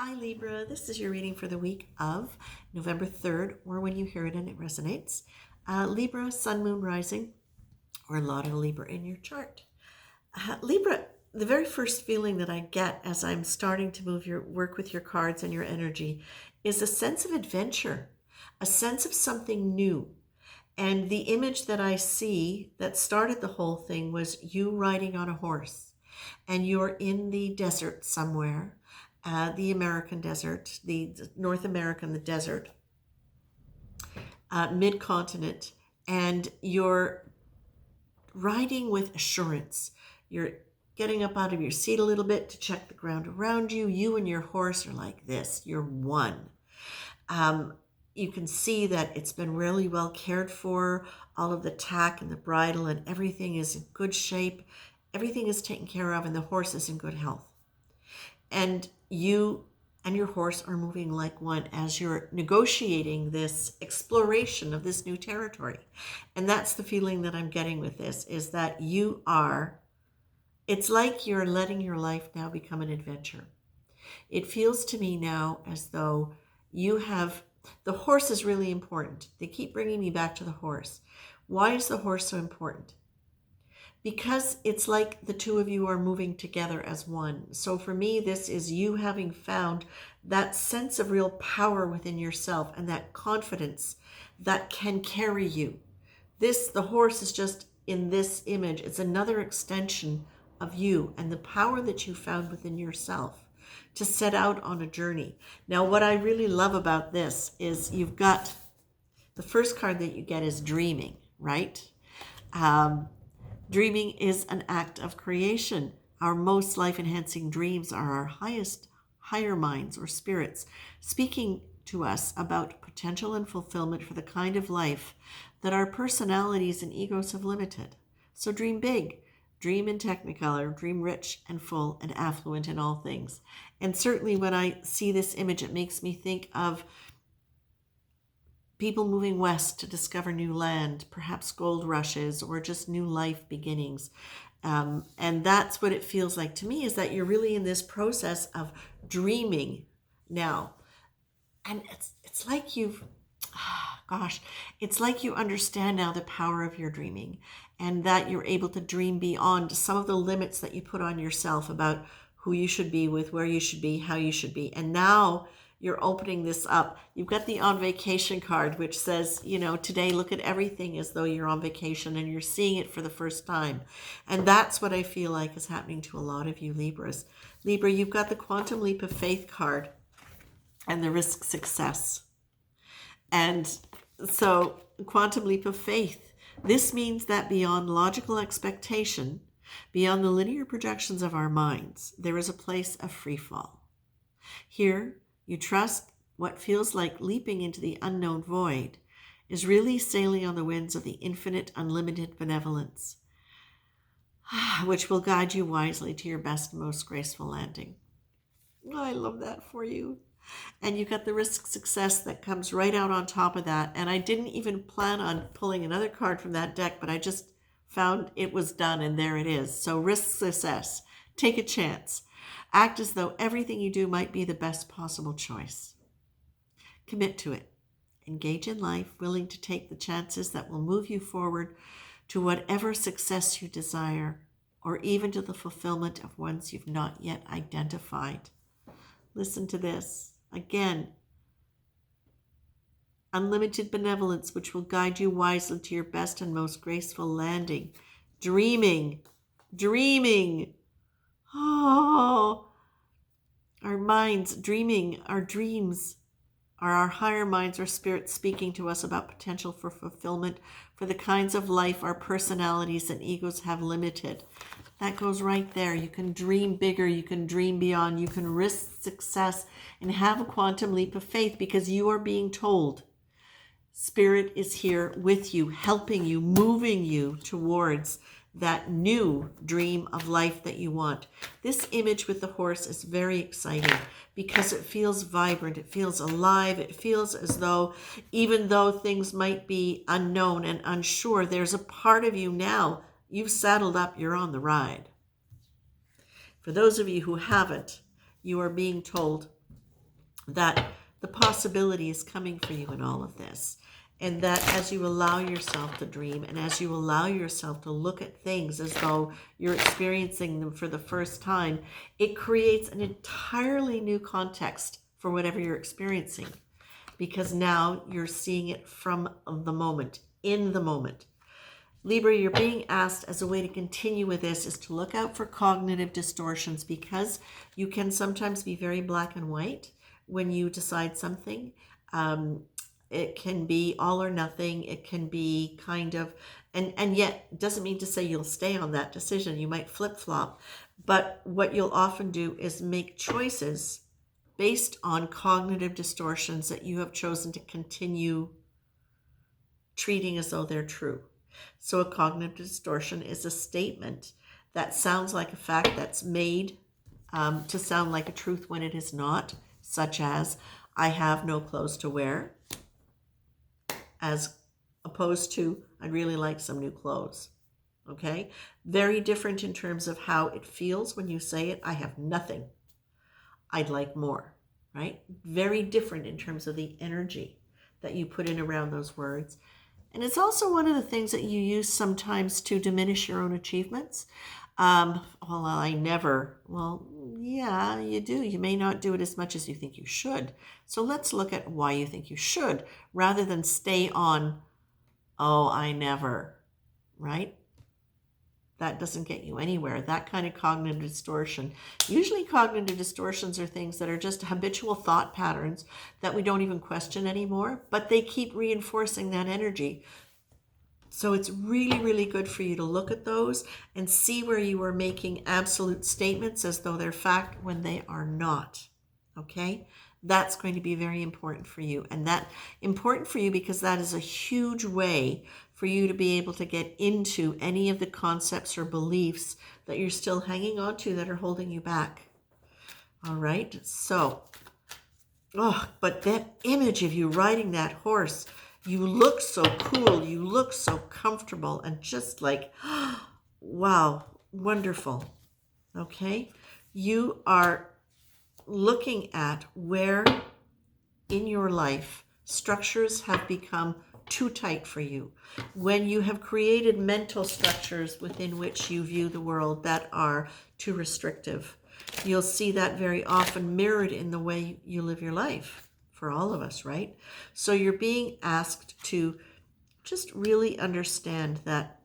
Hi Libra, this is your reading for the week of November 3rd, or when you hear it and it resonates. Libra, Sun, Moon, Rising, or a lot of Libra in your chart. Libra, the very first feeling that I get as I'm starting to work with your cards and your energy is a sense of adventure, a sense of something new. And the image that I see that started the whole thing was you riding on a horse, and you're in the desert somewhere, the American desert, the North American, the desert, mid-continent, and you're riding with assurance. You're getting up out of your seat a little bit to check the ground around you. You and your horse are like this. You're one. You can see that it's been really well cared for. All of the tack and the bridle and everything is in good shape. Everything is taken care of, and the horse is in good health. And you and your horse are moving like one as you're negotiating this exploration of this new territory. And that's the feeling that I'm getting with this, is that it's like you're letting your life now become an adventure. It feels to me now as though the horse is really important. They keep bringing me back to the horse. Why is the horse so important? Because it's like the two of you are moving together as one. So for me, this is you having found that sense of real power within yourself and that confidence that can carry you. The horse is just in this image. It's another extension of you and the power that you found within yourself to set out on a journey. Now, what I really love about this is you've got the first card that you get is dreaming, right? Dreaming is an act of creation. Our most life-enhancing dreams are our higher minds or spirits speaking to us about potential and fulfillment for the kind of life that our personalities and egos have limited. So dream big. Dream in Technicolor, dream rich and full and affluent in all things. And certainly when I see this image, it makes me think of people moving west to discover new land, perhaps gold rushes or just new life beginnings. And that's what it feels like to me, is that you're really in this process of dreaming now. And it's like it's like you understand now the power of your dreaming, and that you're able to dream beyond some of the limits that you put on yourself about who you should be with, where you should be, how you should be. And now you're opening this up. You've got the on vacation card, which says, today look at everything as though you're on vacation and you're seeing it for the first time. And that's what I feel like is happening to a lot of you Libras. Libra, you've got the quantum leap of faith card and the risk success. And so quantum leap of faith, this means that beyond logical expectation, beyond the linear projections of our minds, there is a place of free fall. Here, you trust what feels like leaping into the unknown void is really sailing on the winds of the infinite, unlimited benevolence, which will guide you wisely to your best and most graceful landing. Oh, I love that for you. And you got the risk success that comes right out on top of that. And I didn't even plan on pulling another card from that deck, but I just found it was done, and there it is. So risk success. Take a chance. Act as though everything you do might be the best possible choice. Commit to it. Engage in life, willing to take the chances that will move you forward to whatever success you desire, or even to the fulfillment of ones you've not yet identified. Listen to this. Again, unlimited benevolence, which will guide you wisely to your best and most graceful landing. Dreaming. Oh, our minds dreaming, our dreams are our higher minds or spirits speaking to us about potential for fulfillment for the kinds of life our personalities and egos have limited. That goes right there. You can dream bigger, you can dream beyond, you can risk success and have a quantum leap of faith, because you are being told Spirit is here with you, helping you, moving you towards that new dream of life that you want. This image with the horse is very exciting because it feels vibrant, it feels alive, it feels as though even though things might be unknown and unsure, there's a part of you now, you've saddled up, you're on the ride. For those of you who haven't, you are being told that the possibility is coming for you in all of this. And that as you allow yourself to dream and as you allow yourself to look at things as though you're experiencing them for the first time, it creates an entirely new context for whatever you're experiencing. Because now you're seeing it from the moment, in the moment. Libra, you're being asked as a way to continue with this is to look out for cognitive distortions, because you can sometimes be very black and white when you decide something. It can be all or nothing. It can be kind of, and yet it doesn't mean to say you'll stay on that decision. You might flip-flop. But what you'll often do is make choices based on cognitive distortions that you have chosen to continue treating as though they're true. So a cognitive distortion is a statement that sounds like a fact that's made to sound like a truth when it is not, such as, I have no clothes to wear, as opposed to, I'd really like some new clothes. Okay? Very different in terms of how it feels when you say it. I have nothing. I'd like more, right? Very different in terms of the energy that you put in around those words. And it's also one of the things that you use sometimes to diminish your own achievements. Well, I never. Well, yeah, you do. You may not do it as much as you think you should. So let's look at why you think you should, rather than stay on, oh, I never, right? That doesn't get you anywhere. That kind of cognitive distortion. Usually cognitive distortions are things that are just habitual thought patterns that we don't even question anymore, but they keep reinforcing that energy. So it's really, really good for you to look at those and see where you are making absolute statements as though they're fact when they are not. Okay? That's going to be very important for you. And that important for you because that is a huge way for you to be able to get into any of the concepts or beliefs that you're still hanging on to that are holding you back. All right? So, but that image of you riding that horse, you look so cool, you look so comfortable, and just like, wow, wonderful. Okay? You are looking at where in your life structures have become too tight for you. When you have created mental structures within which you view the world that are too restrictive, you'll see that very often mirrored in the way you live your life, for all of us, right? So you're being asked to just really understand that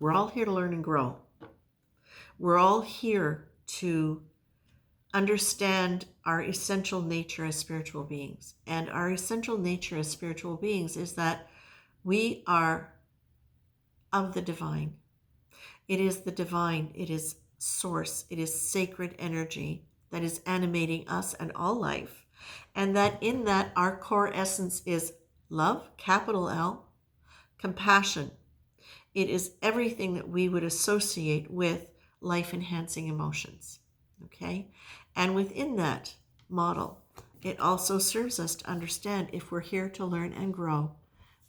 we're all here to learn and grow. We're all here to understand our essential nature as spiritual beings. And our essential nature as spiritual beings is that we are of the divine. It is the divine. It is source. It is sacred energy that is animating us and all life. And that in that our core essence is love, capital L, compassion. It is everything that we would associate with life-enhancing emotions. Okay? And within that model, it also serves us to understand if we're here to learn and grow,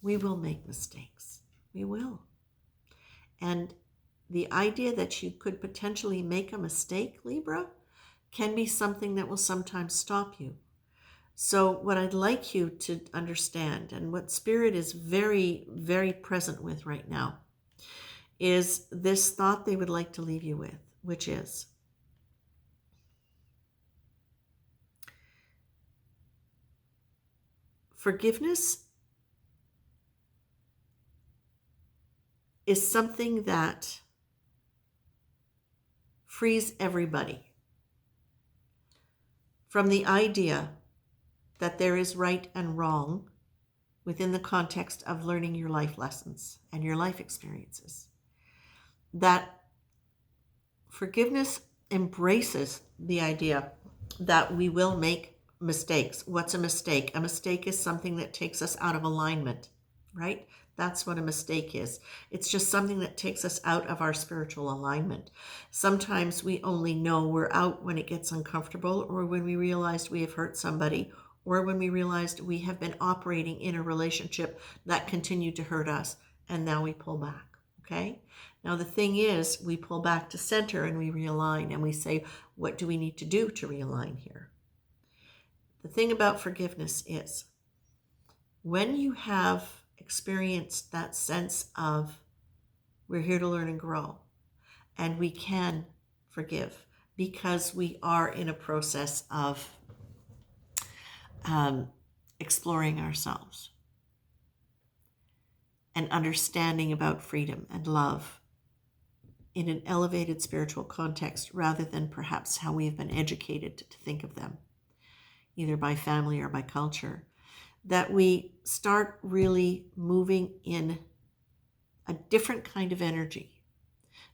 we will make mistakes. We will. And the idea that you could potentially make a mistake, Libra, can be something that will sometimes stop you. So what I'd like you to understand, and what Spirit is very, very present with right now, is this thought they would like to leave you with, which is, forgiveness is something that frees everybody from the idea that there is right and wrong within the context of learning your life lessons and your life experiences. That forgiveness embraces the idea that we will make mistakes. What's a mistake? A mistake is something that takes us out of alignment, right? That's what a mistake is. It's just something that takes us out of our spiritual alignment. Sometimes we only know we're out when it gets uncomfortable, or when we realized we have hurt somebody, or when we realized we have been operating in a relationship that continued to hurt us, and now we pull back, okay? Now the thing is, we pull back to center and we realign, and we say, what do we need to do to realign here? The thing about forgiveness is when you have experienced that sense of we're here to learn and grow, and we can forgive because we are in a process of exploring ourselves and understanding about freedom and love in an elevated spiritual context rather than perhaps how we've been educated to think of them, either by family or by culture, that we start really moving in a different kind of energy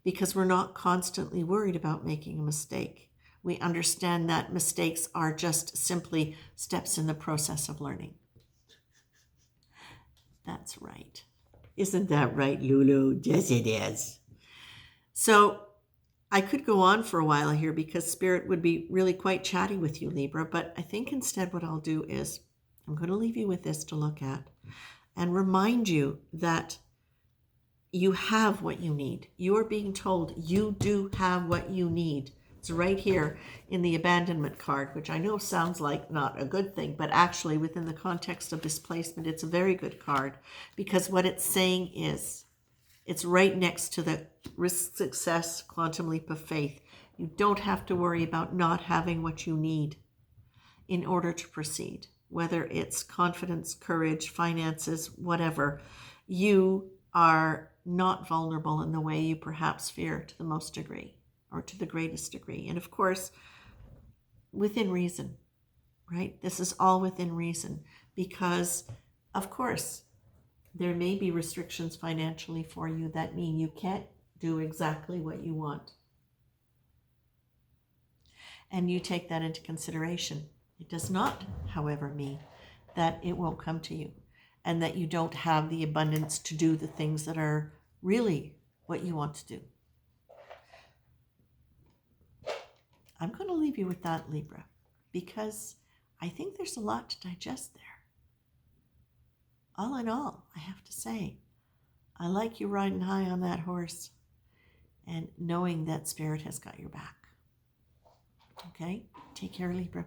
because we're not constantly worried about making a mistake. We understand that mistakes are just simply steps in the process of learning. That's right. Isn't that right, Lulu? Yes, it is. So I could go on for a while here because Spirit would be really quite chatty with you, Libra, but I think instead what I'll do is I'm going to leave you with this to look at and remind you that you have what you need. You are being told you do have what you need. It's right here in the abandonment card, which I know sounds like not a good thing, but actually within the context of this placement, it's a very good card because what it's saying is it's right next to the risk, success, quantum leap of faith. You don't have to worry about not having what you need in order to proceed, whether it's confidence, courage, finances, whatever. You are not vulnerable in the way you perhaps fear to the most degree or to the greatest degree. And of course, within reason, right? This is all within reason because, of course, there may be restrictions financially for you that mean you can't do exactly what you want. And you take that into consideration. It does not, however, mean that it won't come to you and that you don't have the abundance to do the things that are really what you want to do. I'm going to leave you with that, Libra, because I think there's a lot to digest there. All in all, I have to say, I like you riding high on that horse and knowing that Spirit has got your back. Okay? Take care, Libra.